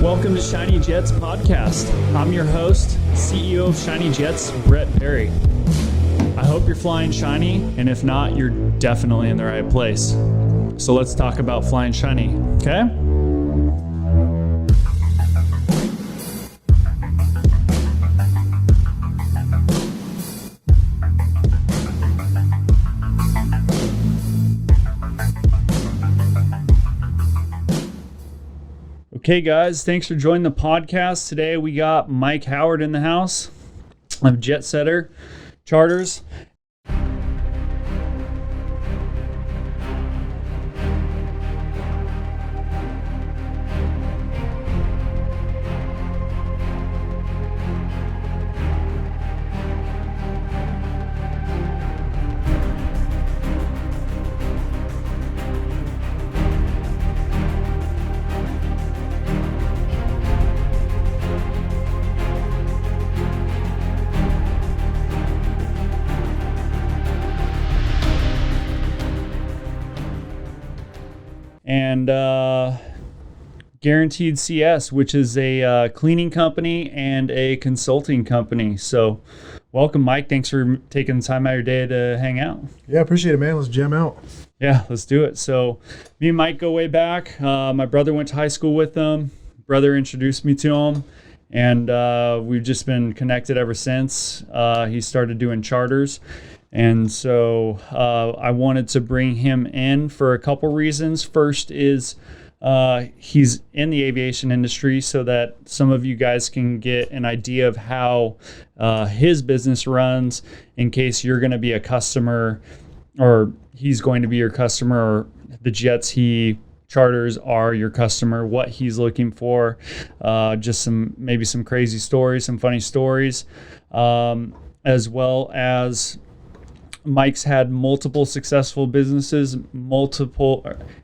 welcome to Shiny Jets Podcast. I'm your host, CEO of Shiny Jets, Brett Perry. I hope you're flying shiny, and if not, you're definitely in the right place. So let's talk about flying shiny, okay? Okay, guys, thanks for joining the podcast. Today we got Mike Howard in the house of Jet Setter Charters. And Guaranteed CS, which is a cleaning company and a consulting company. So welcome, Mike. Thanks for taking the time out of your day to hang out. Yeah, appreciate it, man. Let's jam out. Yeah, let's do it. So me and Mike go way back. My brother went to high school with him. Brother introduced me to him. And we've just been connected ever since. He started doing charters. And so I wanted to bring him in for a couple reasons. First is he's in the aviation industry, so that some of you guys can get an idea of how his business runs in case you're going to be a customer, or he's going to be your customer, or the jets he charters are your customer, what he's looking for, just maybe some crazy stories, some funny stories, as well as Mike's had multiple successful businesses,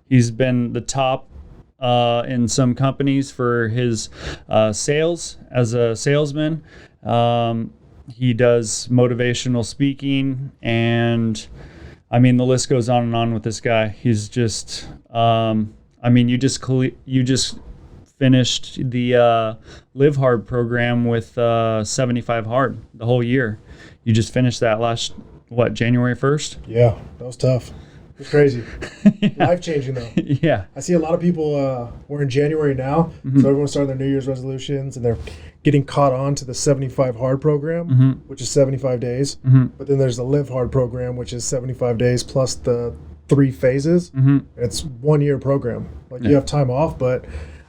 he's been the top in some companies for his sales as a salesman. He does motivational speaking, and I mean, the list goes on and on with this guy. He's just, you just finished the Live Hard program with 75 Hard the whole year. You just finished that January 1st? Yeah, that was tough. It was crazy. Yeah. Life-changing, though. Yeah. I see a lot of people, we're in January now, so everyone's starting their New Year's resolutions, and they're getting caught on to the 75 Hard program, which is 75 days. But then there's the Live Hard program, which is 75 days plus the 3 phases. It's 1 year program. You have time off, but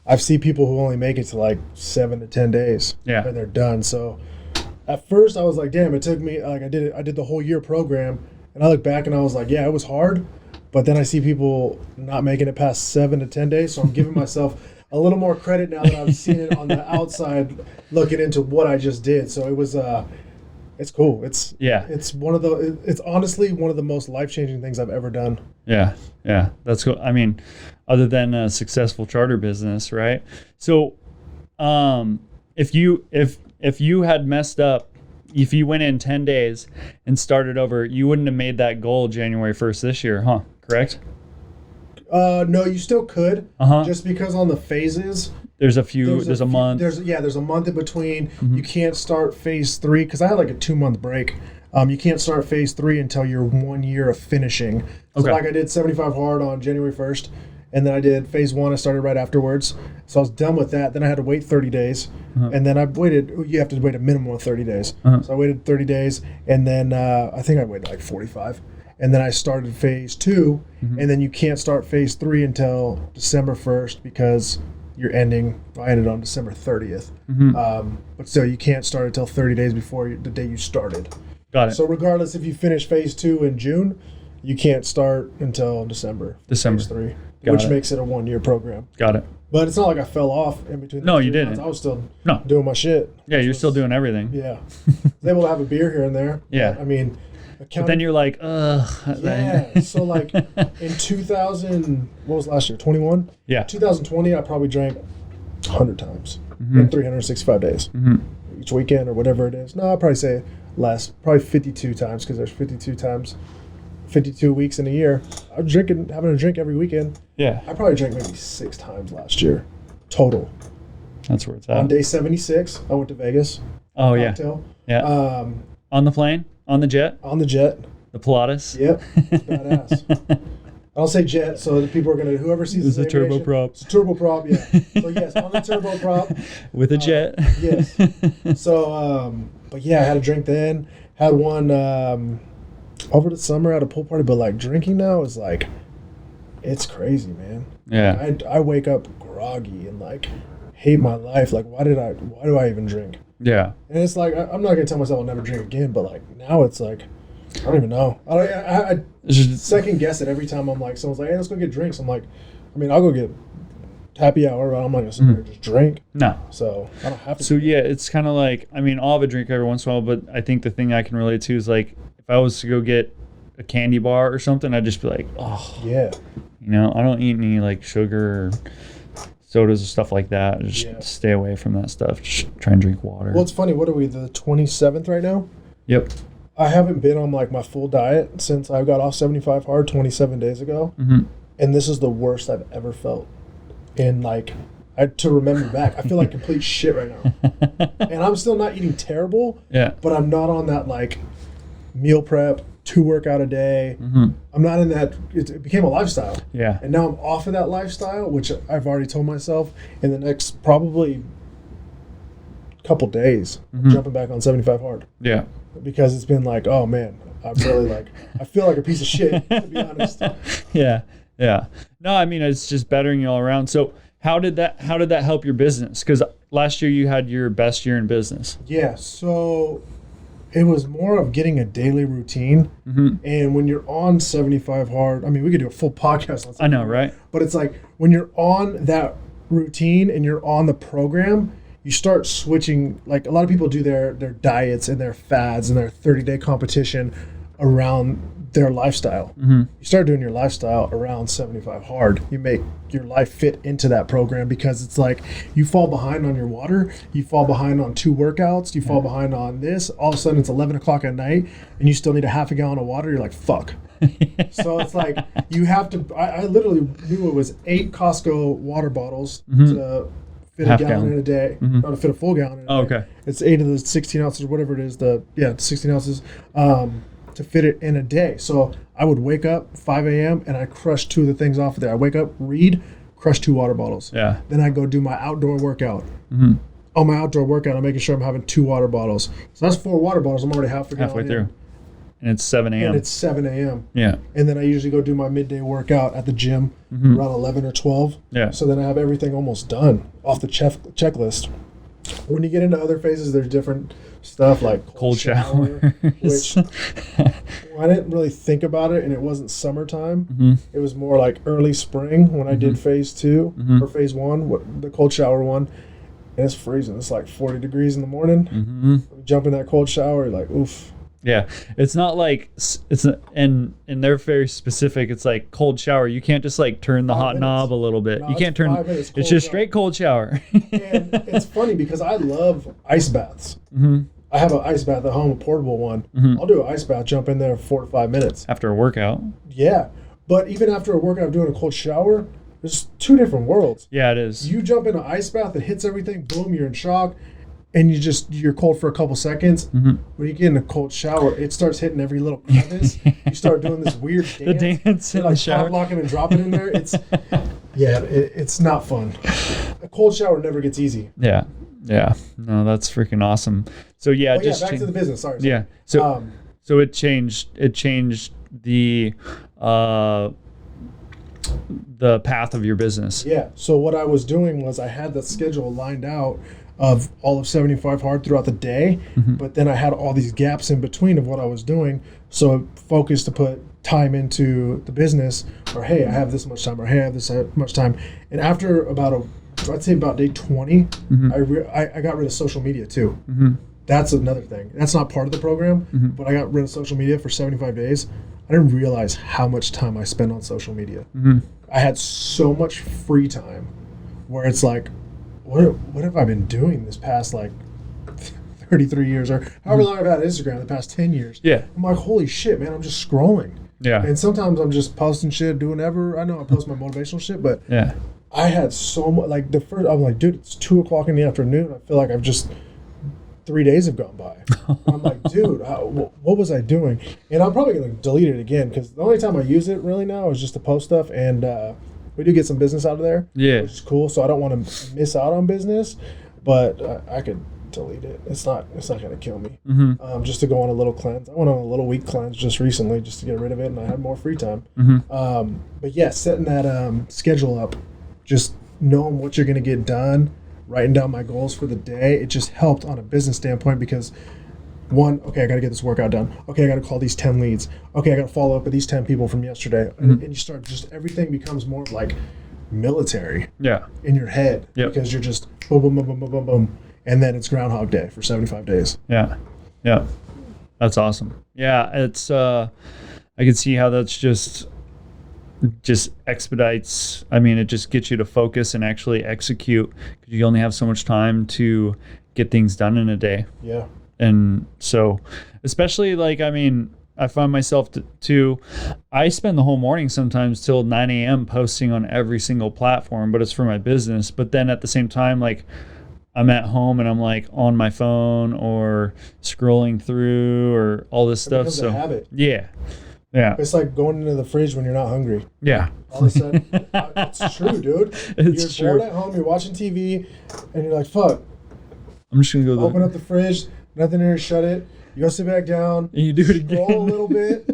I've seen people who only make it to 7 to 10 days, and they're done. So at first I was like, damn, it took me, I did the whole year program, and I look back and I was like, yeah, it was hard, but then I see people not making it past 7 to 10 days, so I'm giving myself a little more credit now that I've seen it on the outside looking into what I just did. So it was, it's cool. It's honestly one of the most life-changing things I've ever done. Yeah, that's cool. I mean, other than a successful charter business, right? So if you had messed up, if you went in 10 days and started over, you wouldn't have made that goal January 1st this year, huh? Correct? No, you still could. Just because on the phases, there's a month. There's a month in between. You can't start phase 3 because I had a 2-month break. You can't start phase 3 until you're 1 year of finishing. So I did 75 Hard on January 1st. And then I did phase 1. I started right afterwards. So I was done with that. Then I had to wait 30 days. And then you have to wait a minimum of 30 days. So I waited 30 days. And then I think I waited 45. And then I started phase 2. And then you can't start phase 3 until December 1st because I ended on December 30th. But still, you can't start until 30 days before the day you started. Got it. So regardless if you finish phase 2 in June, you can't start until December. Phase 3. Which makes it a 1 year program. Got it. But it's not like I fell off in between. No, you didn't. I was still doing my shit. Yeah, you're still doing everything. Yeah. I was able to have a beer here and there. Yeah. But then you're like, ugh. Yeah. So in 2000, what was last year? 21? Yeah. 2020, I probably drank 100 times in 365 days. Each weekend or whatever it is. No, I'd probably say less. Probably 52 times because there's 52 weeks in a year. I'm having a drink every weekend. Yeah. I probably drank maybe 6 times last year, total. That's where it's On at. day 76, I went to Vegas. Oh, Cocktail. yeah. On the plane? On the jet? On the jet. The Pilatus? Yep. It's badass. I'll say jet, so the people are going to, whoever sees It's a turboprop. It's a turboprop, yeah. So, yes, on the turboprop. With a jet? Yes. So, but yeah, I had a drink then. Had one over the summer at a pool party, but like drinking now is like, it's crazy, man. Yeah. I wake up groggy and like hate my life. Like, why do I even drink? Yeah. And it's like, I'm not going to tell myself I'll never drink again, but like now it's like, I don't even know. I second guess it every time I'm like, someone's like, hey, let's go get drinks. I'm like, I mean, I'll go get happy hour, but I'm not going to sit there and just drink. No. So I don't have to. So yeah, it's kind of like, I mean, I'll have a drink every once in a while, but I think the thing I can relate to is like, if I was to go get a candy bar or something, I'd just be like, oh. Yeah. You know, I don't eat any like sugar or sodas or stuff like that. Just stay away from that stuff. Just try and drink water. Well, it's funny. What are we, the 27th right now? Yep. I haven't been on like my full diet since I got off 75 hard 27 days ago. Mm-hmm. And this is the worst I've ever felt. And like, to remember back, I feel like complete shit right now. And I'm still not eating terrible. Yeah. But I'm not on that like meal prep, 2 workout a day. Mm-hmm. I'm not in that. It became a lifestyle. Yeah. And now I'm off of that lifestyle, which I've already told myself in the next probably couple days, I'm jumping back on 75 hard. Yeah. Because it's been like, oh man, I'm really like, I feel like a piece of shit, to be honest. Yeah. Yeah. No, I mean, it's just bettering you all around. So how did that help your business? Because last year you had your best year in business. Yeah. So it was more of getting a daily routine. Mm-hmm. And when you're on 75 hard, I mean, we could do a full podcast on 75. I know, right? But it's like when you're on that routine and you're on the program, you start switching. Like a lot of people do their diets and their fads and their 30-day competition around their lifestyle. Mm-hmm. You start doing your lifestyle around 75 hard. You make your life fit into that program because it's like you fall behind on your water, you fall behind on 2 workouts, you fall behind on this. All of a sudden it's 11 o'clock at night and you still need a half a gallon of water. You're like, fuck. So it's like you have to. I literally knew it was 8 Costco water bottles to fit Half a gallon gallon. in a day, or to fit a full gallon in a day. Okay. It's 8 of the 16 ounces or whatever it is, 16 ounces to fit it in a day. So I would wake up 5 a.m. and I crush 2 of the things off of there. I wake up, read, crush 2 water bottles. Yeah. Then I go do my outdoor workout. Mm-hmm. On my outdoor workout, I'm making sure I'm having 2 water bottles. So that's 4 water bottles. I'm already halfway through. And it's 7 a.m. And it's 7 a.m. Yeah. And then I usually go do my midday workout at the gym around 11 or 12. Yeah. So then I have everything almost done off the checklist. When you get into other phases, there's different stuff like Cold shower. which I didn't really think about it, and it wasn't summertime. It was more like early spring when I did phase 2 or phase 1, the cold shower one. And it's freezing. It's like 40 degrees in the morning. Jump in that cold shower, you're like, oof. Yeah, it's not like and they're very specific. It's like cold shower. You can't just like turn the 5 hot minutes. knob a little bit. No, you can't it's turn. 5 minutes It's cold just shower. straight cold shower. And it's funny because I love ice baths. I have an ice bath at home, a portable one. I'll do an ice bath, jump in there 4 to 5 minutes. After a workout. Yeah, but even after a workout, doing a cold shower, there's 2 different worlds. Yeah, it is. You jump in an ice bath, it hits everything, boom, you're in shock. And you're cold for a couple seconds. When you get in a cold shower, it starts hitting every little crevice. You start doing this weird dance. The dance in like the shower. pop locking and dropping in there. It's not fun. A cold shower never gets easy. Yeah. No, that's freaking awesome. So yeah, But back to the business. Sorry. Yeah. So it changed the path of your business. Yeah. So what I was doing was I had the schedule lined out of all of 75 hard throughout the day, but then I had all these gaps in between of what I was doing. So I focused to put time into the business, or hey, I have this much time, or hey, I have this much time. And after I'd say about day 20, I got rid of social media too. That's another thing. That's not part of the program, but I got rid of social media for 75 days. I didn't realize how much time I spent on social media. I had so much free time where it's like, what have I been doing this past like 33 years or however long I've had Instagram, the past 10 years? Yeah. I'm like, holy shit, man, I'm just scrolling. Yeah. And sometimes I'm just posting shit, doing whatever. I know I post my motivational shit, but Yeah. I had so much, like I'm like, dude, it's 2:00 in the afternoon. I feel like I've just 3 days have gone by. I'm like, dude, what was I doing? And I'm probably going to delete it again because the only time I use it really now is just to post stuff. And we do get some business out of there, which is cool. So I don't want to miss out on business, but I could delete it. It's not going to kill me. Just to go on a little cleanse. I went on a little week cleanse just recently just to get rid of it, and I had more free time. But yeah, setting that schedule up, just knowing what you're going to get done, writing down my goals for the day, it just helped on a business standpoint because one, okay, I got to get this workout done. Okay, I got to call these 10 leads. Okay, I got to follow up with these 10 people from yesterday. And you start just, everything becomes more like military in your head because you're just boom, boom, boom, boom, boom, boom, boom. And then it's Groundhog Day for 75 days. Yeah. That's awesome. Yeah, it's, I can see how that's just expedites. I mean, it just gets you to focus and actually execute because you only have so much time to get things done in a day. Yeah. And so, especially like, I mean, I find myself I spend the whole morning sometimes till 9 a.m. posting on every single platform, but it's for my business. But then at the same time, like I'm at home and I'm like on my phone or scrolling through or all this stuff. So a habit. Yeah. It's like going into the fridge when you're not hungry. Yeah. All of a sudden, it's true, dude. It's you're true. bored at home, you're watching TV, and you're like, fuck. I'm just going to go open up the fridge, nothing in there, shut it. You go sit back down. And you do it again. Scroll a little bit.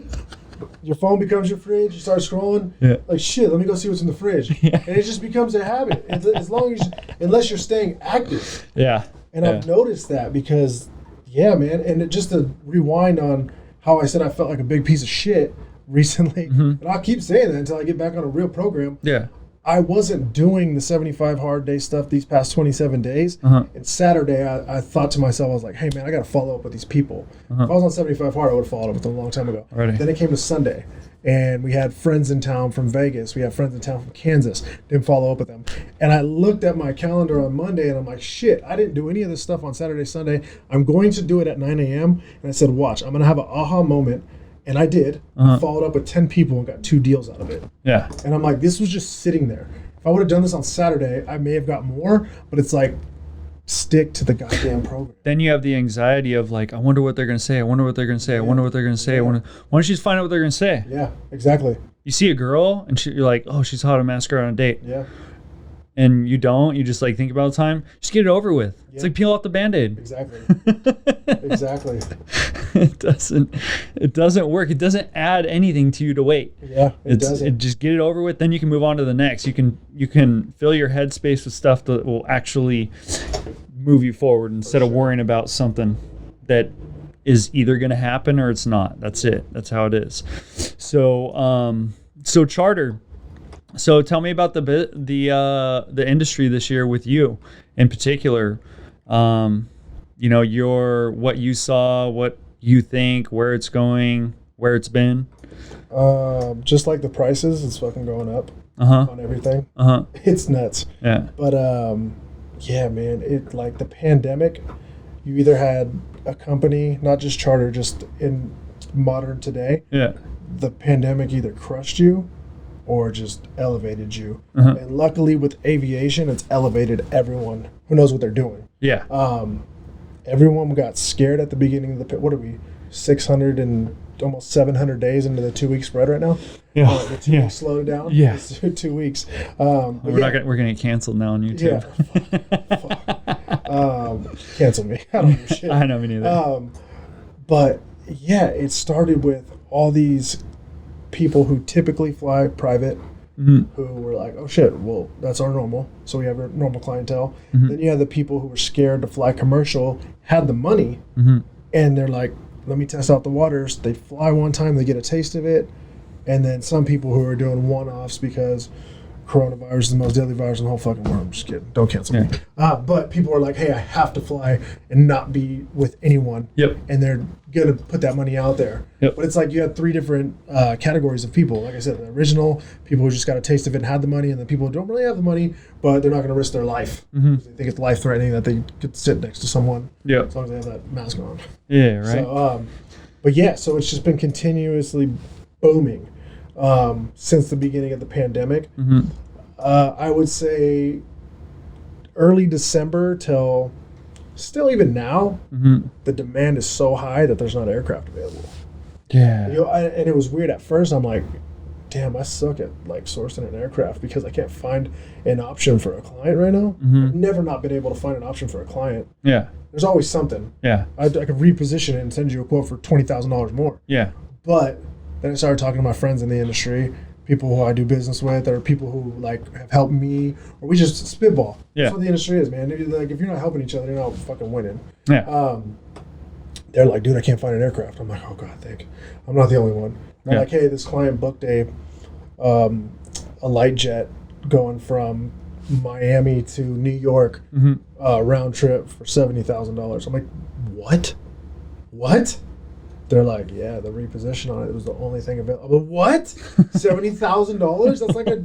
Your phone becomes your fridge. You start scrolling. Yeah. Like, shit, let me go see what's in the fridge. Yeah. And it just becomes a habit. Unless you're staying active. Yeah. And I've noticed that because, yeah, man. And just to rewind on how I said I felt like a big piece of shit recently, and I'll keep saying that until I get back on a real program. Yeah. I wasn't doing the 75 hard day stuff these past 27 days. And Saturday, I thought to myself, I was like, hey, man, I got to follow up with these people. If I was on 75 hard, I would have followed up with them a long time ago. Already. Then it came to Sunday, and we had friends in town from Vegas. We had friends in town from Kansas. Didn't follow up with them. And I looked at my calendar on Monday, and I'm like, shit, I didn't do any of this stuff on Saturday, Sunday. I'm going to do it at 9 a.m. And I said, watch, I'm going to have an aha moment. And I did. I followed up with 10 people and got 2 deals out of it. Yeah. And I'm like, this was just sitting there. If I would have done this on Saturday, I may have got more, but it's like, stick to the goddamn program. Then you have the anxiety of like, I wonder what they're going to say. I wonder what they're going to say. I wonder what they're going to say. Why don't you just find out what they're going to say? Yeah, exactly. You see a girl and you're like, oh, she's hot. I'm asking her on a date. Yeah. And you don't. You just like think about the time. Just get it over with. Yeah. It's like peel off the Band-Aid. Exactly. Exactly. It doesn't work. It doesn't add anything to you to wait. Yeah, it doesn't. Just get it over with. Then you can move on to the next. You can fill your headspace with stuff that will actually move you forward instead of worrying about something that is either going to happen or it's not. That's it. That's how it is. So charter. So tell me about the industry this year with you in particular. What you saw, what you think, where it's going, where it's been. Just like the prices, it's fucking going up on everything. It's nuts. Yeah. But yeah, man, it like the pandemic. You either had a company, not just charter, just in modern today. Yeah. The pandemic either crushed you or just elevated you. And luckily with aviation, it's elevated everyone who knows what they're doing. Yeah. Everyone got scared at the beginning of what are we, 600 and almost 700 days into the 2-week spread right now? Yeah. The 2 weeks slowed down. Yeah. It's 2 weeks. We're gonna get canceled now on YouTube. Yeah. Cancel me. I don't know shit. I know, me neither. But yeah, it started with all these people who typically fly private, who were like, oh shit, well, that's our normal. So we have a normal clientele. Then you have the people who were scared to fly commercial, had the money, and they're like, let me test out the waters. They fly one time, they get a taste of it. And then some people who are doing one-offs because coronavirus is the most deadly virus in the whole fucking world. I'm just kidding. Don't cancel me. But people are like, hey, I have to fly and not be with anyone. Yep. And they're going to put that money out there. Yep. But it's like you have 3 different categories of people. Like I said, the original, people who just got a taste of it and had the money, and the people who don't really have the money, but they're not going to risk their life. They think it's life-threatening that they could sit next to someone as long as they have that mask on. Yeah, right. So, but yeah, so it's just been continuously booming since the beginning of the pandemic. I would say early December till still even now, the demand is so high that there's not aircraft available. Yeah. And it was weird at first. I'm like, damn, I suck at like sourcing an aircraft because I can't find an option for a client right now. I've never not been able to find an option for a client. Yeah. There's always something. Yeah. I could reposition it and send you a quote for $20,000 more. Yeah. But then I started talking to my friends in the industry, people who I do business with, or people who like have helped me, or we just spitball. Yeah. That's what the industry is, man. Like if you're not helping each other, you're not fucking winning. Yeah. They're like, dude, I can't find an aircraft. I'm like, oh god, I'm not the only one. I'm like, hey, this client booked a light jet going from Miami to New York, round trip for $70,000. I'm like, what? They're like, yeah, the reposition on it was the only thing available. But what? $70,000? That's like a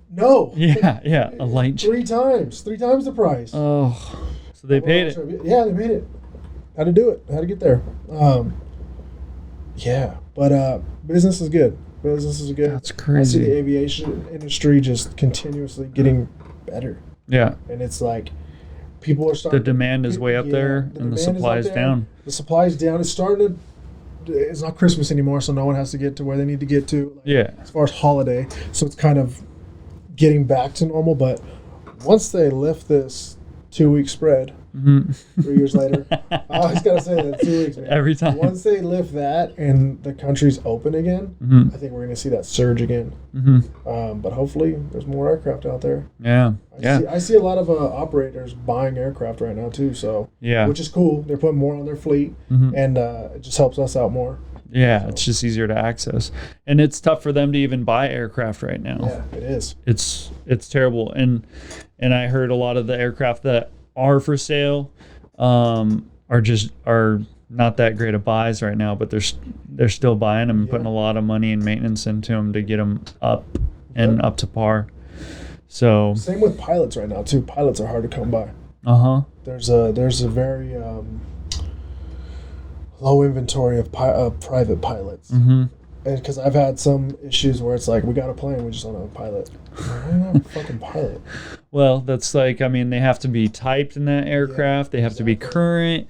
no. Yeah, a light jet. Three times the price. Oh, so they paid it. Yeah, they made it. How to do it? How to get there? Yeah, but business is good. Business is good. That's crazy. I see the aviation industry just continuously getting better. Yeah. And it's like people are starting. The demand is way up there, and the supply is down. The supply is down. It's starting to. It's not Christmas anymore, so no one has to get to where they need to get to. Like, as far as holiday, so it's kind of getting back to normal. But once they lift this 2-week spread, 3 years later, I always gotta say that 2 weeks, man. Every time. Once they lift that and the country's open again, I think we're gonna see that surge again. But hopefully, there's more aircraft out there. Yeah. I see a lot of operators buying aircraft right now too. So which is cool. They're putting more on their fleet, and it just helps us out more. Yeah, so. It's just easier to access, and it's tough for them to even buy aircraft right now. Yeah, it is. It's terrible, and I heard a lot of the aircraft that are for sale are not that great of buys right now, but they're still buying them and putting a lot of money and maintenance into them to get them up and up to par. So same with pilots right now too. Pilots are hard to come by. There's a very low inventory of private pilots. And because I've had some issues where it's like, we got a plane, we just don't have a pilot. I don't have a fucking pilot. Well, that's like, I mean, they have to be typed in that aircraft. They have to be current,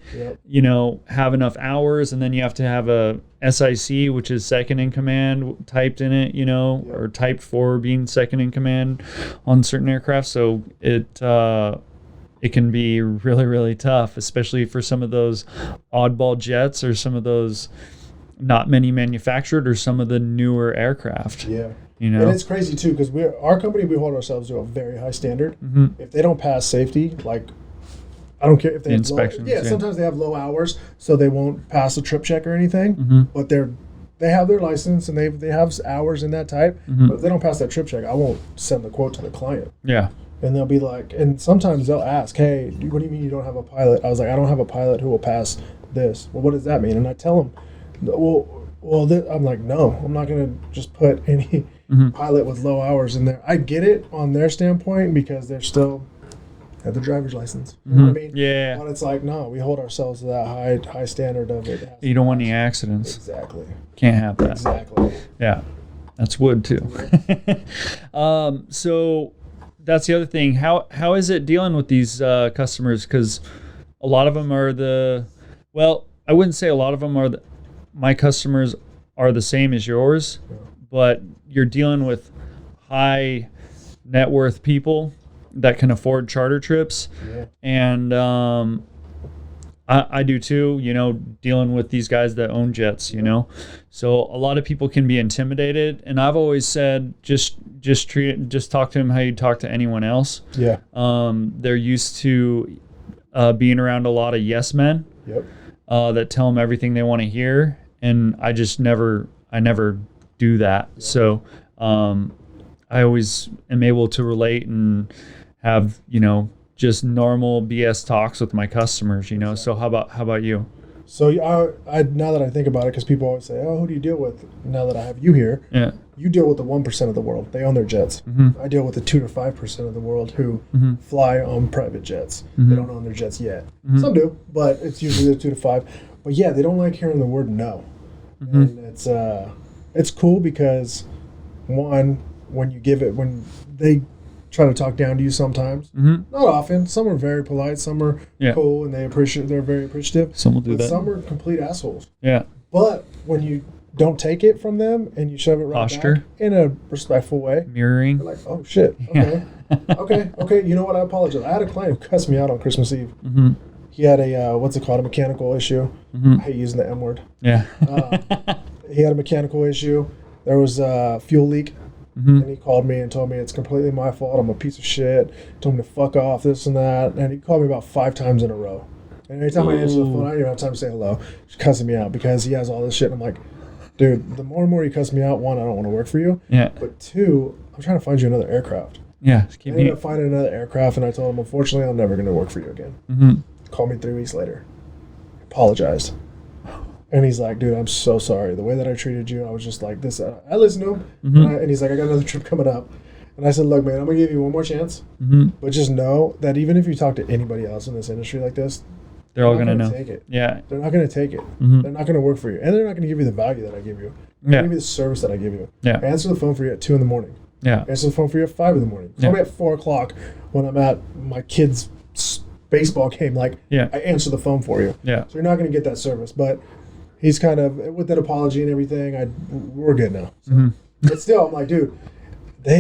have enough hours, and then you have to have a SIC, which is second in command, typed in it, or typed for being second in command on certain aircraft. So it can be really, really tough, especially for some of those oddball jets or some of those not many manufactured or some of the newer aircraft. Yeah. And it's crazy too, because our company, we hold ourselves to a very high standard. If they don't pass safety, like, I don't care if they have inspections. Sometimes they have low hours, so they won't pass a trip check or anything. But they have their license and they have hours in that type. But if they don't pass that trip check, I won't send the quote to the client. Yeah. And they'll be like, and sometimes they'll ask, hey, what do you mean you don't have a pilot? I was like, I don't have a pilot who will pass this. Well, what does that mean? And I tell them, I'm like, no, I'm not going to just put any pilot with low hours in there. I get it on their standpoint because they're still have the driver's license. You know what I mean? Yeah. But it's like, no, we hold ourselves to that high standard of it. You don't want any accidents. Exactly. Can't have that. Exactly. Yeah. That's wood too. So that's the other thing. How is it dealing with these customers? Because a lot of them are I wouldn't say a lot of them are my customers are the same as yours, but you're dealing with high net worth people that can afford charter trips. And I do too, dealing with these guys that own jets, So a lot of people can be intimidated, and I've always said just talk to them how you talk to anyone else. Yeah. They're used to being around a lot of yes men. That tell them everything they want to hear, and I never do that. So I always am able to relate and have just normal BS talks with my customers. So how about you? So I now that I think about it, because people always say, oh, who do you deal with? Now that I have you here, you deal with the 1% of the world. They own their jets. I deal with the 2 to 5% of the world who fly on private jets. They don't own their jets yet. Some do, but it's usually the 2 to 5. But yeah, they don't like hearing the word no. And it's cool because, one, when they try to talk down to you sometimes. Not often. Some are very polite. Some are cool and they're very appreciative. Some will do that. Some are complete assholes. Yeah. But when you don't take it from them and you shove it right back in a respectful way, mirroring, you're like, oh shit, okay, okay. You know what? I apologize. I had a client who cussed me out on Christmas Eve. He had a a mechanical issue. I hate using the M word. Yeah. He had a mechanical issue. There was a fuel leak. And he called me and told me it's completely my fault. I'm a piece of shit. Told me to fuck off, this and that. And he called me about 5 times in a row. And every time I answer the phone, I don't even have time to say hello. He's cussing me out because he has all this shit. And I'm like, dude, the more and more you cuss me out, 1, I don't want to work for you. Yeah. But 2, I'm trying to find you another aircraft. Yeah. I ended up finding another aircraft, and I told him, unfortunately, I'm never going to work for you again. Called me 3 weeks later. Apologized. And he's like, dude, I'm so sorry. The way that I treated you, I was just like this. I listened to him, and he's like, I got another trip coming up. And I said, look, man, I'm going to give you one more chance. But just know that even if you talk to anybody else in this industry like this, they're all going to know. Take it. Yeah. They're not going to take it. They're not going to work for you. And they're not going to give you the value that I give you. They're going to give you the service that I give you. Yeah. Answer the phone for you at 2 in the morning. Yeah. Answer the phone for you at 5 in the morning. Call me at 4 o'clock when I'm at my kid's baseball game. Like, I answer the phone for you. Yeah. So you're not going to get that service. But he's kind of, with that apology and everything, we're good now. So. But still, I'm like, dude,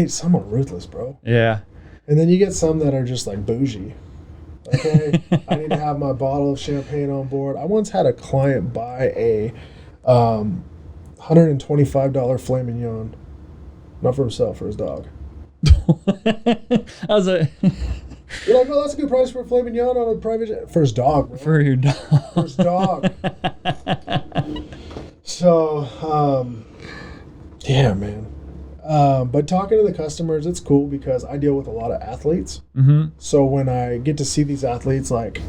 some are ruthless, bro. Yeah. And then you get some that are just like bougie. Okay, I need to have my bottle of champagne on board. I once had a client buy a $125 filet mignon, not for himself, for his dog. I was like, you're like, oh, that's a good price for a filet mignon on a private jet. For his dog, bro. For your dog. For his dog. So, yeah, man. But talking to the customers, it's cool because I deal with a lot of athletes. So when I get to see these athletes, like,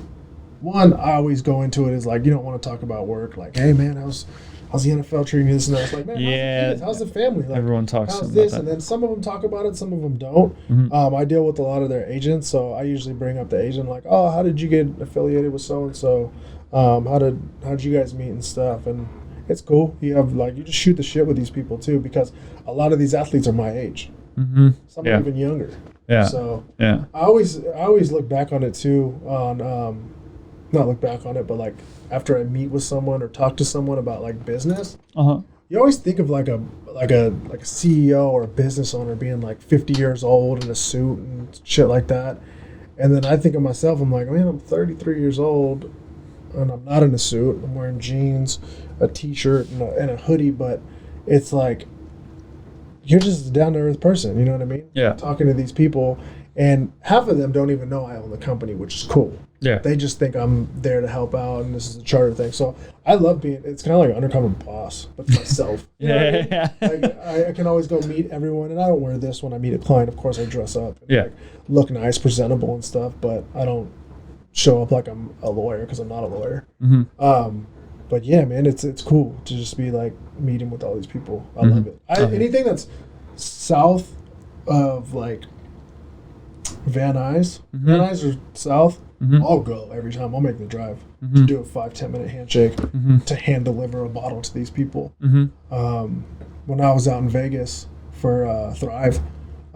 one, I always go into it as like, you don't want to talk about work. Like, hey, man, how's the NFL treating you? This and that. It's like, man, how's the family? Like, everyone talks how's about this? that. And then some of them talk about it, some of them don't. I deal with a lot of their agents, so I usually bring up the agent, like, oh, how did you get affiliated with so and so? How did you guys meet and stuff? And it's cool. You just shoot the shit with these people too, because a lot of these athletes are my age. Some are even younger. Yeah. So I always look back on it too. Not look back on it, but like after I meet with someone or talk to someone about like business, you always think of like a CEO or a business owner being like 50 years old in a suit and shit like that. And then I think of myself, I'm like, man, I'm 33 years old and I'm not in a suit. I'm wearing jeans, a t-shirt, and a hoodie, but it's like, you're just a down-to-earth person, you know what I mean? Yeah. Talking to these people, and half of them don't even know I own the company, which is cool. Yeah. They just think I'm there to help out, and this is a charter thing. So I love it's kind of like an undercover boss, but myself. You know what I mean? Like, I can always go meet everyone, and I don't wear this when I meet a client. Of course, I dress up and like, look nice, presentable and stuff, but I don't show up like I'm a lawyer because I'm not a lawyer. But yeah, man, it's cool to just be like meeting with all these people. I love it. Anything that's south of like Van Nuys, Van Nuys or south, I'll go every time. I'll make the drive to do a 5-10 minute handshake to hand deliver a bottle to these people. When I was out in Vegas for Thrive,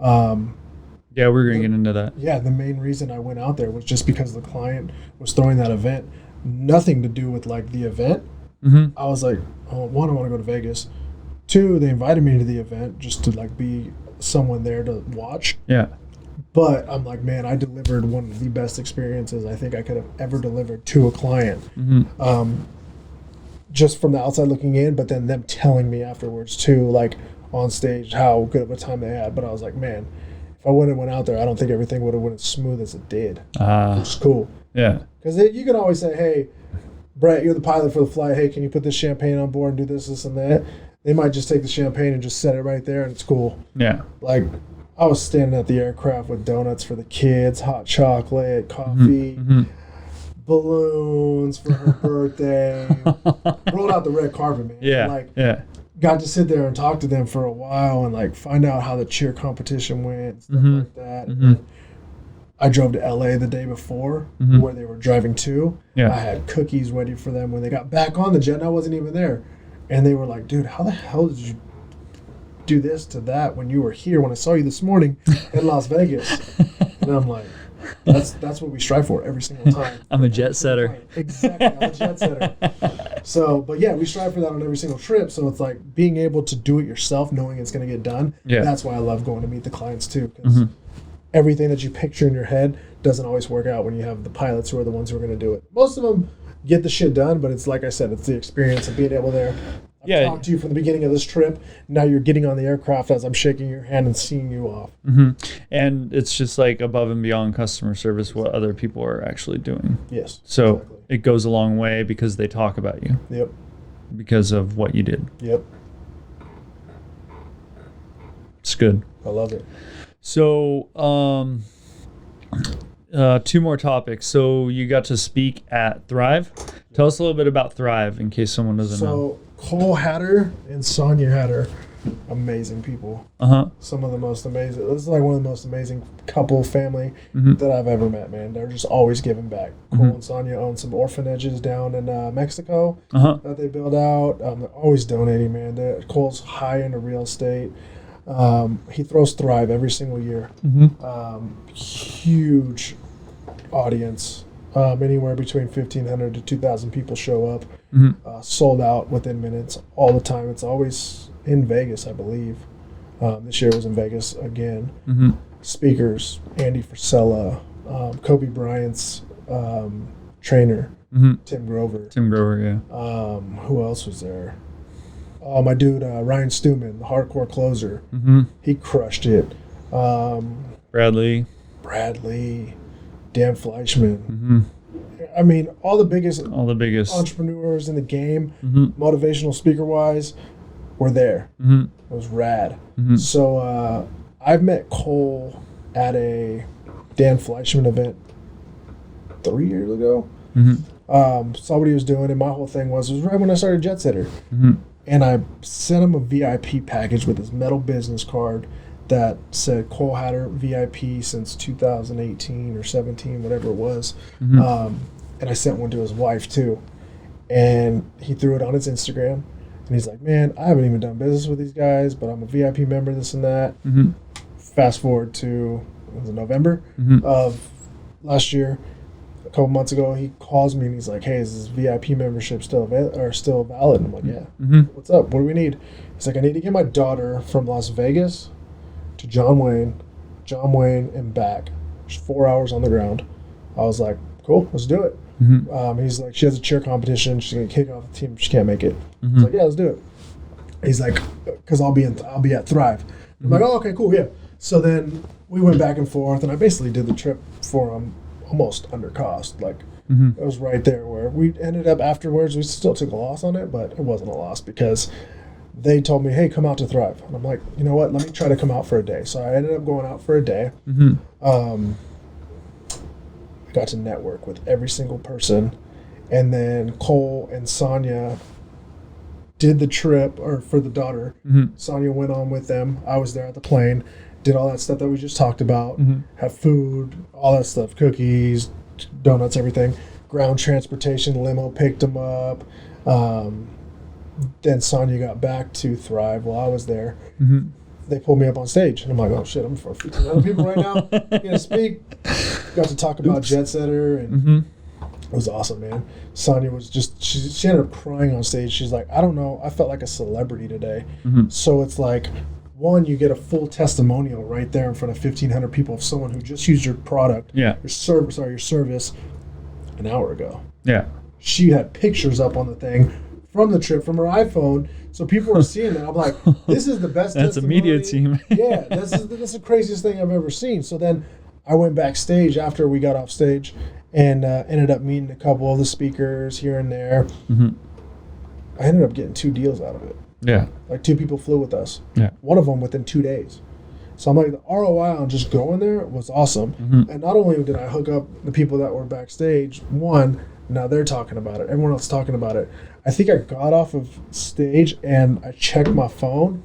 yeah, we're going to get into that. Yeah, the main reason I went out there was just because the client was throwing that event. Nothing to do with like the event. I was like, oh, 1, I want to go to Vegas. 2, they invited me to the event just to like be someone there to watch. Yeah. But I'm like, man, I delivered one of the best experiences I think I could have ever delivered to a client. Just from the outside looking in, but then them telling me afterwards too, like on stage, how good of a time they had. But I was like, man, if I wouldn't have went out there, I don't think everything would have went as smooth as it did. Which is cool. Yeah. Because you can always say, hey, Brett, you're the pilot for the flight. Hey, can you put this champagne on board and do this, and that? They might just take the champagne and just set it right there, and it's cool. Yeah. Like, I was standing at the aircraft with donuts for the kids, hot chocolate, coffee, balloons for her birthday. Rolled out the red carpet, man. Yeah. Got to sit there and talk to them for a while and like find out how the cheer competition went and stuff like that. And I drove to LA the day before where they were driving to. I had cookies ready for them when they got back on the jet and I wasn't even there. And they were like, dude, how the hell did you do this to that when you were here, when I saw you this morning in Las Vegas. And I'm like, that's what we strive for every single time. I'm a jet setter. Exactly, I'm a jet setter. So, but yeah, we strive for that on every single trip. So it's like being able to do it yourself, knowing it's going to get done. Yeah. That's why I love going to meet the clients too, because everything that you picture in your head doesn't always work out when you have the pilots who are the ones who are going to do it. Most of them get the shit done, but it's like I said, it's the experience of being able there. I've talked to you from the beginning of this trip. Now you're getting on the aircraft as I'm shaking your hand and seeing you off. And it's just like above and beyond customer service what other people are actually doing. Yes. So exactly. it goes a long way because they talk about you. Yep. Because of what you did. Yep. It's good. I love it. So, two more topics. So you got to speak at Thrive. Tell us a little bit about Thrive in case someone doesn't know. So Cole Hatter and Sonia Hatter, amazing people. Some of the most amazing. This is like one of the most amazing couple family that I've ever met, man. They're just always giving back. Cole and Sonia own some orphanages down in Mexico that they build out. They're always donating, man. Cole's high into real estate. He throws Thrive every single year. Huge audience. Anywhere between 1,500 to 2,000 people show up. Sold out within minutes all the time. It's always in Vegas, I believe. This year was in Vegas again. Speakers, Andy Frasella, Kobe Bryant's trainer, Tim Grover. Who else was there? My dude, Ryan Stewman, the hardcore closer. He crushed it. Bradley, Dan Fleischman. I mean, all the biggest entrepreneurs in the game, motivational speaker wise, were there. It was rad. So I've met Cole at a Dan Fleischman event 3 years ago. Saw what he was doing, and my whole thing was right when I started Jet Setter. And I sent him a VIP package with his metal business card that said Cole Hatter VIP since 2018 or 17, whatever it was. And I sent one to his wife too. And he threw it on his Instagram. And he's like, man, I haven't even done business with these guys, but I'm a VIP member, this and that. Fast forward to November of last year. A couple months ago, he calls me and he's like, hey, is this VIP membership still valid? And I'm like, yeah. What's up? What do we need? He's like, I need to get my daughter from Las Vegas to John Wayne and back. It's 4 hours on the ground. I was like, cool, let's do it. He's like, she has a cheer competition. She's gonna kick off the team. She can't make it. I was like, yeah, let's do it. He's like, because I'll be at Thrive. I'm like, oh, okay, cool, yeah. So then we went back and forth, and I basically did the trip for him almost under cost. Like it was right there where we ended up afterwards. We still took a loss on it, but it wasn't a loss because they told me, hey, come out to Thrive. And I'm like, you know what? Let me try to come out for a day. So I ended up going out for a day. I got to network with every single person. And then Cole and Sonia did the trip, or for the daughter. Sonia went on with them. I was there at the plane, did all that stuff that we just talked about, had food, all that stuff, cookies, donuts, everything. Ground transportation, limo picked them up. Then Sonia got back to Thrive while I was there. They pulled me up on stage. And I'm like, oh, shit, I'm for 1,500 people right now. Gonna speak. Got to talk about Jet Setter, and it was awesome, man. Sonia was just, she ended up crying on stage. She's like, I don't know, I felt like a celebrity today. So it's like, one, you get a full testimonial right there in front of 1,500 people of someone who just used your product, your service an hour ago. She had pictures up on the thing from the trip from her iPhone, so people were seeing that. I'm like, this is the best That's testimony. a media team. This is the craziest thing I've ever seen. So then I went backstage after we got off stage and ended up meeting a couple of the speakers here and there. I ended up getting 2 deals out of it. Like 2 people flew with us. One of them within 2 days. So I'm like, the ROI on just going there was awesome. And not only did I hook up the people that were backstage, one, now they're talking about it. Everyone else talking about it. I think I got off of stage and I checked my phone.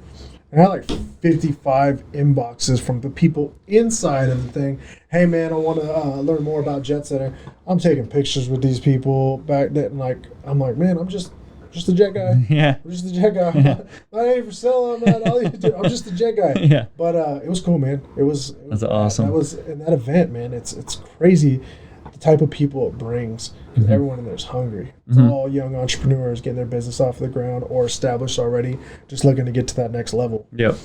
And I had like 55 inboxes from the people inside of the thing. Hey man, I want to learn more about Jet Setter. I'm taking pictures with these people back then. Like, I'm like, man, I'm just just the jet guy. Yeah. I'm just the jet guy. I ain't Frasella. I'm not all you do. I'm just the jet guy. Yeah. But it was cool, man. It was That's awesome. That was in that event, man. It's crazy the type of people it brings, because everyone in there is hungry. It's all young entrepreneurs getting their business off the ground or established already, just looking to get to that next level. Yep.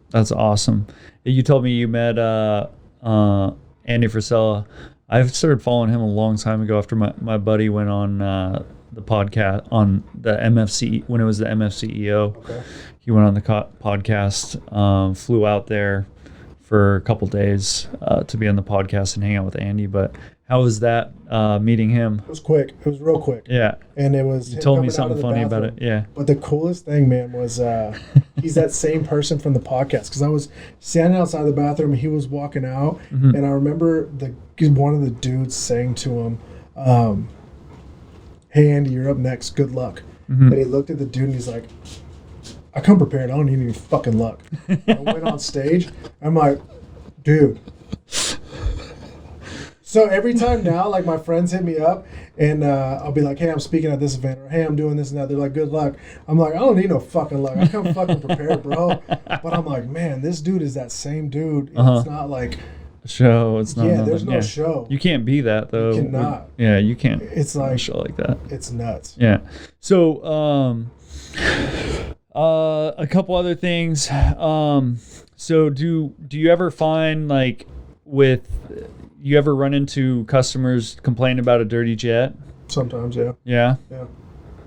That's awesome. You told me you met Andy Frasella. I've started following him a long time ago after my buddy went on the podcast on the MFC when it was the MFCEO. Okay. He went on the podcast, flew out there for a couple days to be on the podcast and hang out with Andy. But how was that meeting him? It was quick. It was real quick. Yeah. And it was. You told me something funny about it. Yeah. But the coolest thing, man, was he's that same person from the podcast. Because I was standing outside the bathroom and he was walking out, and I remember one of the dudes saying to him, "Hey Andy, you're up next. Good luck." And he looked at the dude and he's like, "I come prepared. I don't need any fucking luck." I went on stage. I'm like, dude. So every time now, like my friends hit me up and I'll be like, "Hey, I'm speaking at this event," or "Hey, I'm doing this and that." They're like, "Good luck." I'm like, "I don't need no fucking luck. I come fucking prepared, bro." But I'm like, man, this dude is that same dude. It's not like show. It's not. Yeah, there's no show. You can't be that though. You cannot. Yeah, you can't. It's like a show like that. It's nuts. Yeah. So a couple other things. So do you ever find like you ever run into customers complaining about a dirty jet? Sometimes, yeah. Yeah? Yeah,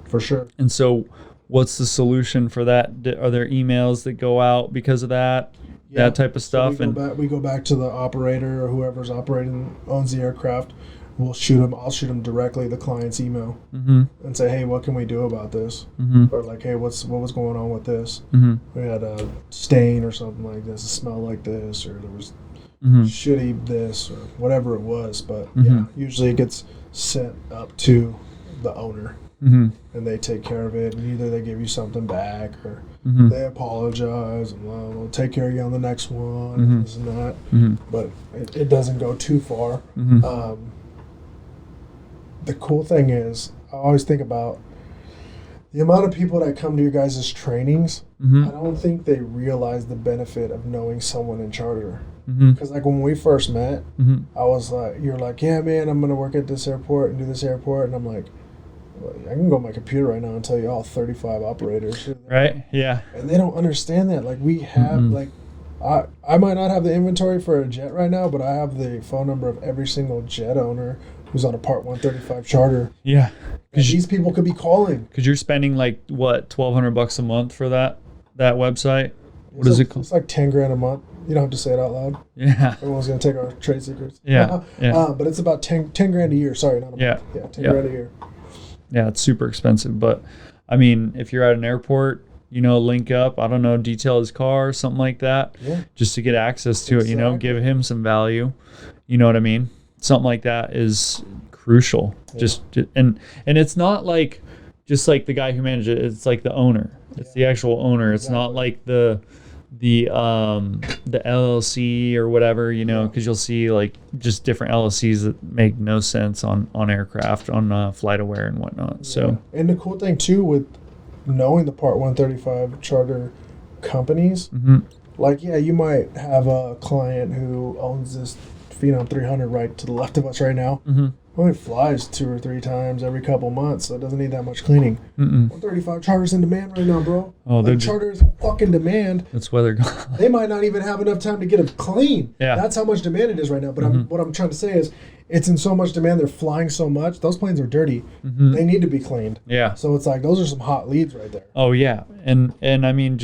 for sure. And so what's the solution for that? Are there emails that go out because of that? Yeah. That type of stuff? So we go back to the operator or whoever's owns the aircraft. I'll shoot them directly the client's email and say, "Hey, what can we do about this?" Or like, "Hey, what was going on with this? We had a stain or something like this, a smell like this, or there was shitty this or whatever it was." But yeah, usually it gets sent up to the owner and they take care of it, and either they give you something back or they apologize and we'll take care of you on the next one and this and that. But it doesn't go too far. The cool thing is, I always think about the amount of people that come to your guys' trainings. I don't think they realize the benefit of knowing someone in charter. Because like when we first met, I was like, you're like, "Yeah, man, I'm going to work at this airport and do this airport." And I'm like, well, I can go on my computer right now and tell you all 35 operators. Right, yeah. And they don't understand that. Like we have, like, I might not have the inventory for a jet right now, but I have the phone number of every single jet owner who's on a Part 135 charter. Yeah. And these people could be calling. Because you're spending like, what, $1,200 a month for that website? What is it called? It's like $10,000 a month. You don't have to say it out loud. Yeah. Everyone's going to take our trade secrets. Yeah. But it's about $10,000 a year. Sorry, not a month. Yeah, $10,000 a year. Yeah, it's super expensive. But, I mean, if you're at an airport, link up, I don't know, detail his car, something like that, just to get access to it, give him some value. You know what I mean? Something like that is crucial. And it's not like just like the guy who managed it. It's like the owner. It's the actual owner. It's not like the LLC or whatever, because you'll see like just different LLCs that make no sense on aircraft, on FlightAware and whatnot. So, and the cool thing too with knowing the Part 135 charter companies, like, you might have a client who owns this Phenom 300 right to the left of us right now. Only flies 2 or 3 times every couple months, so it doesn't need that much cleaning. 135 charters in demand right now, bro. Oh, like, charters fucking demand. That's why they're gone. They might not even have enough time to get them clean. Yeah. That's how much demand it is right now. But what I'm trying to say is, it's in so much demand. They're flying so much. Those planes are dirty. They need to be cleaned. Yeah. So it's like those are some hot leads right there. Oh yeah, and I mean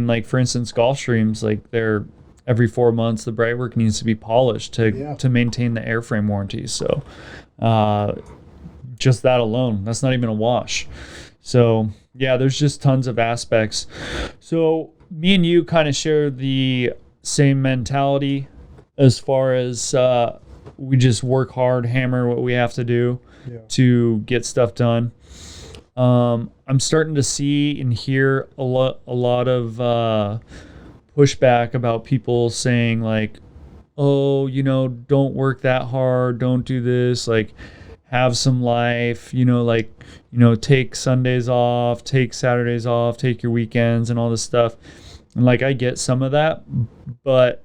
like for instance, Gulfstreams, like they're every 4 months the brightwork needs to be polished to maintain the airframe warranty. So just that alone, that's not even a wash. So yeah, there's just tons of aspects. So me and you kind of share the same mentality as far as we just work hard, hammer what we have to do to get stuff done. I'm starting to see and hear a lot of pushback about people saying like, "Oh, don't work that hard, don't do this." Like, have some life, like, take Sundays off, take Saturdays off, take your weekends and all this stuff. And like, I get some of that, but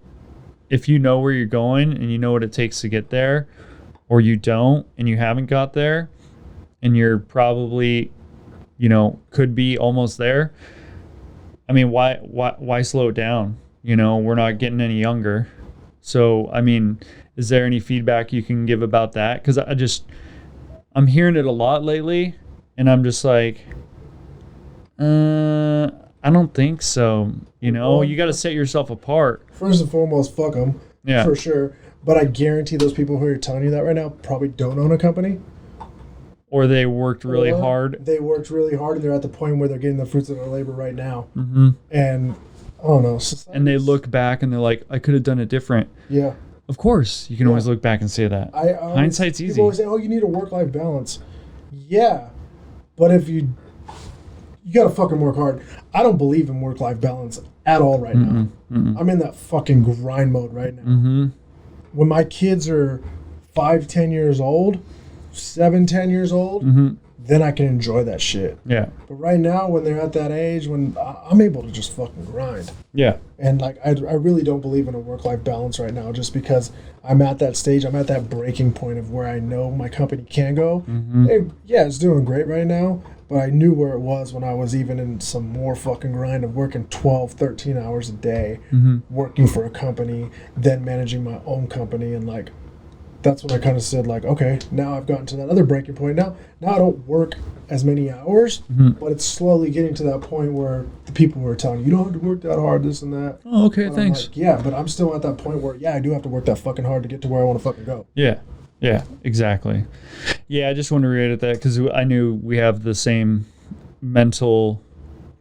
if you know where you're going and you know what it takes to get there, or you don't and you haven't got there and you're probably, could be almost there. I mean, why slow it down? We're not getting any younger. So, I mean, is there any feedback you can give about that? Because I'm hearing it a lot lately, and I'm just like, I don't think so. You got to set yourself apart. First and foremost, fuck them. Yeah. For sure. But I guarantee those people who are telling you that right now probably don't own a company. Or they worked really hard. They worked really hard, and they're at the point where they're getting the fruits of their labor right now. Mm-hmm. And I don't know. And they look back and they're like, I could have done it different. Yeah. Of course, you can always look back and say that. Hindsight's easy. People always say, "Oh, you need a work-life balance." Yeah, but if you gotta fucking work hard. I don't believe in work-life balance at all right now. Mm-mm. I'm in that fucking grind mode right now. Mm-hmm. When my kids are 5-10 years old, 7-10 years old, then I can enjoy that shit. Yeah. But right now, when they're at that age, when I'm able to just fucking grind. Yeah. And like, I really don't believe in a work-life balance right now, just because I'm at that stage. I'm at that breaking point of where I know my company can go. Mm-hmm. And yeah, it's doing great right now, but I knew where it was when I was even in some more fucking grind of working 12, 13 hours a day, working for a company, then managing my own company. And like, that's when I kind of said, like, okay, now I've gotten to that other breaking point. Now I don't work as many hours, but it's slowly getting to that point where the people who are telling you, you don't have to work that hard, this and that. Oh, okay, but thanks. Like, yeah, but I'm still at that point where, yeah, I do have to work that fucking hard to get to where I want to fucking go. Yeah, exactly. Yeah, I just want to reiterate that because I knew we have the same mental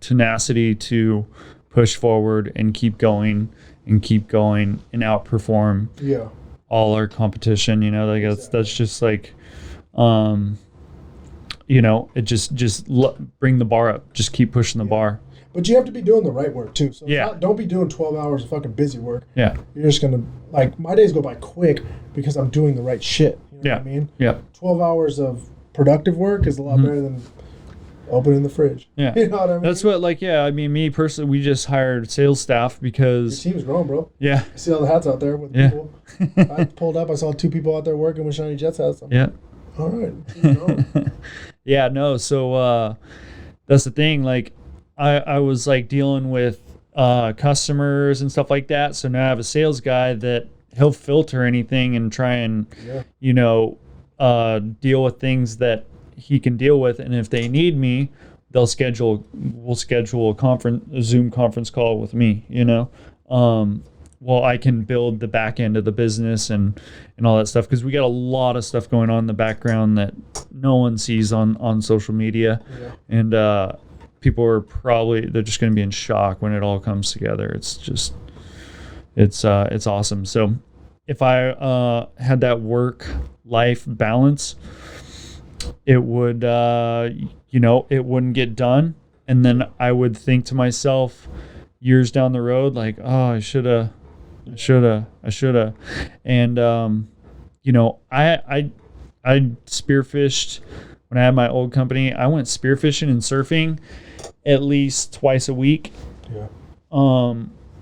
tenacity to push forward and keep going and outperform. Yeah. All our competition, that's just like, it just bring the bar up, just keep pushing the bar. But you have to be doing the right work too. So yeah, don't be doing 12 hours of fucking busy work. Yeah, you're just gonna, like, my days go by quick because I'm doing the right shit. You know what I mean? Yeah. 12 hours of productive work is a lot better than opening the fridge. Yeah. You know what I mean? That's what, me personally, we just hired sales staff because... Your team's growing, bro. Yeah. I see all the hats out there with people. I pulled up, I saw 2 people out there working with Shiny Jets hats. Yeah. All right. Yeah, no, so that's the thing. Like, I was, like, dealing with customers and stuff like that, so now I have a sales guy that he'll filter anything and try and, deal with things that he can deal with, and if they need me, we'll schedule a Zoom conference call with me, while I can build the back end of the business and all that stuff, because we got a lot of stuff going on in the background that no one sees on social media. And people are they're just going to be in shock when it all comes together. It's awesome. So if I had that work-life balance, it would, it wouldn't get done. And then I would think to myself years down the road, like, oh, I shoulda. And, I spearfished when I had my old company. I went spearfishing and surfing at least twice a week. Yeah.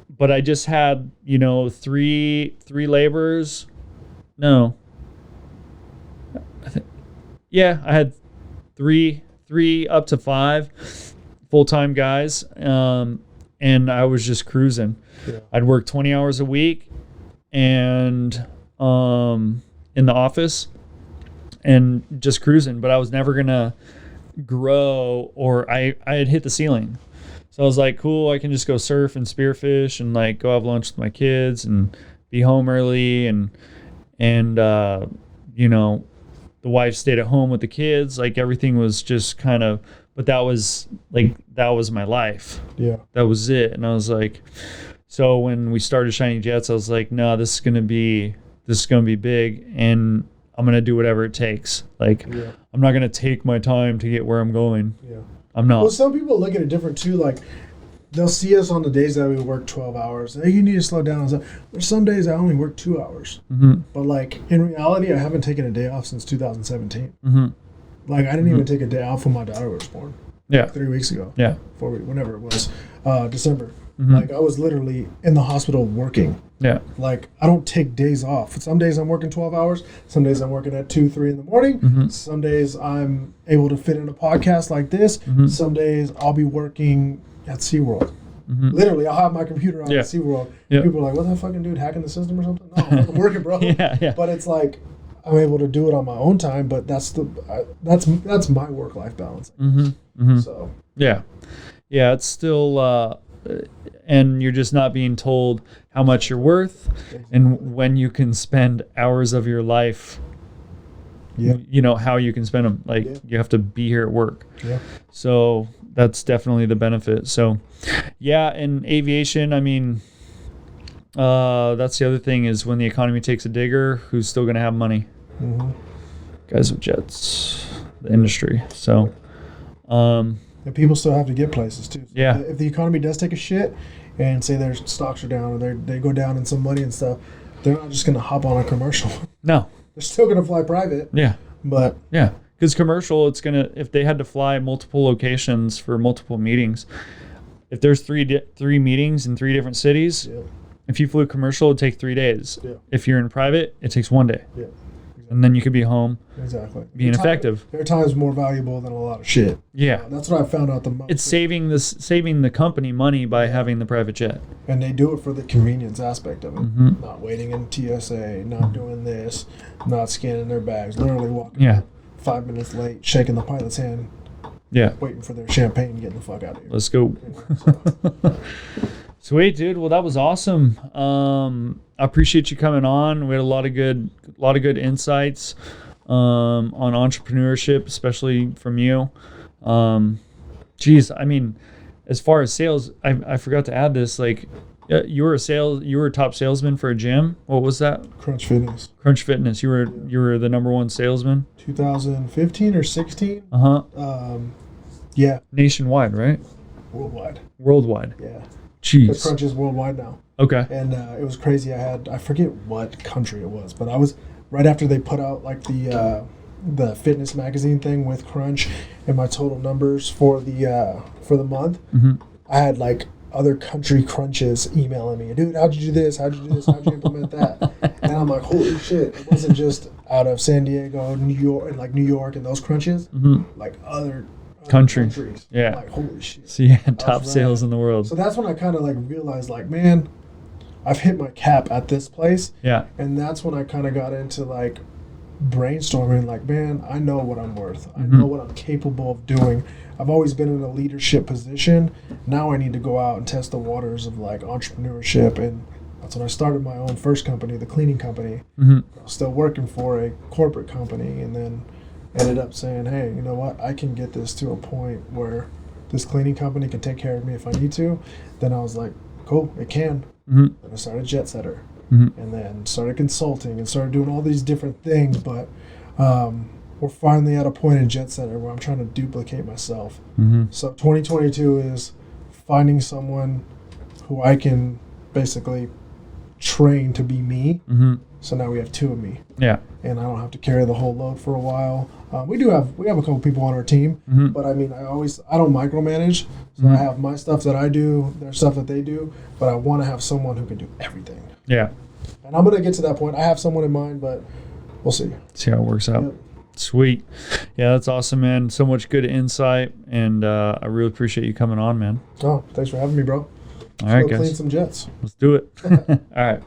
But I just had, 3 laborers. No. I had 3 up to 5 full-time guys, and I was just cruising. Yeah. I'd work 20 hours a week and in the office and just cruising, but I was never gonna grow, or I had hit the ceiling. So I was like, cool, I can just go surf and spearfish and like go have lunch with my kids and be home early, and the wife stayed at home with the kids. Like, everything was just kind of, but that was my life. Yeah. That was it. And I was like, so when we started Shiny Jets, I was like, no, this is going to be big, and I'm going to do whatever it takes. Like, I'm not going to take my time to get where I'm going. Yeah. I'm not. Well, some people look at it different too. Like, they'll see us on the days that we work 12 hours. Hey, you need to slow down. There's some days I only work 2 hours. But like in reality, I haven't taken a day off since 2017. Like I didn't even take a day off when my daughter was born. Yeah. 3 weeks ago. Yeah. 4 weeks, whenever it was, December. Like I was literally in the hospital working. Yeah. Like I don't take days off. Some days I'm working 12 hours. Some days I'm working at 2, 3 in the morning. Some days I'm able to fit in a podcast like this. Some days I'll be working at SeaWorld. Literally, I'll have my computer on at SeaWorld. People are like, "What the fucking dude hacking the system or something?" No, I'm working, bro. But it's like I'm able to do it on my own time. But that's my work-life balance. So yeah, it's still. And you're just not being told how much you're worth and when you can spend hours of your life. You know how you can spend them. Like you have to be here at work. So that's definitely the benefit. So yeah, in aviation, I mean, that's the other thing is when the economy takes a digger, who's still going to have money? Guys with jets, the industry. So and people still have to get places too. So yeah. If the economy does take a shit and say their stocks are down or they go down in some money and stuff, they're not just going to hop on a commercial. No. They're still going to fly private. Yeah. But yeah, because commercial, it's going to, if they had to fly multiple locations for multiple meetings, if there's three meetings in 3 different cities, if you flew commercial, it'd take 3 days. If you're in private, it takes 1 day. And then you could be home. Exactly. Being effective. Their time's more valuable than a lot of shit. Yeah. That's what I found out the most. It's saving the company money by having the private jet. And they do it for the convenience aspect of it. Not waiting in TSA, not doing this, not scanning their bags, literally walking 5 minutes late, shaking the pilot's hand. Yeah. Waiting for their champagne and getting the fuck out of here. Let's go. Sweet, dude. Well, that was awesome. I appreciate you coming on. We had a lot of good insights on entrepreneurship, especially from you. Geez, I mean, as far as sales, I forgot to add this. Like, you were a top salesman for a gym. What was that? Crunch Fitness. Crunch Fitness. You were the number 1 salesman. 2015 or 16. Yeah. Nationwide, right? Worldwide. Yeah. Jeez. Because Crunch is worldwide now. Okay. And it was crazy. I forget what country it was, but I was right after they put out like the fitness magazine thing with Crunch and my total numbers for the month. I had like other country crunches emailing me, dude, how'd you do this? How'd you do this? How'd you implement that? And I'm like, holy shit! It wasn't just out of San Diego, New York, and those crunches, like other countries. Yeah. Like, holy shit. So you had top sales in the world. So that's when I kind of like realized, like, man, I've hit my cap at this place. Yeah. And that's when I kind of got into like brainstorming, like, man, I know what I'm worth. I know what I'm capable of doing. I've always been in a leadership position. Now I need to go out and test the waters of like entrepreneurship. And that's when I started my own first company, the cleaning company. I was still working for a corporate company, and then ended up saying, hey, you know what? I can get this to a point where this cleaning company can take care of me if I need to. Then I was like, cool, it can. Then I started Jet Setter. And then started consulting and started doing all these different things. But we're finally at a point in Jet Setter where I'm trying to duplicate myself. So 2022 is finding someone who I can basically train to be me. So now we have 2 of me. Yeah. And I don't have to carry the whole load for a while. We have a couple people on our team, but I mean, I don't micromanage. So I have my stuff that I do, their stuff that they do, but I want to have someone who can do everything. Yeah. And I'm going to get to that point. I have someone in mind, but we'll see. See how it works out. Yep. Sweet. Yeah, that's awesome, man. So much good insight, and I really appreciate you coming on, man. Oh, thanks for having me, bro. All right, guys. Clean some jets. Let's do it. All right.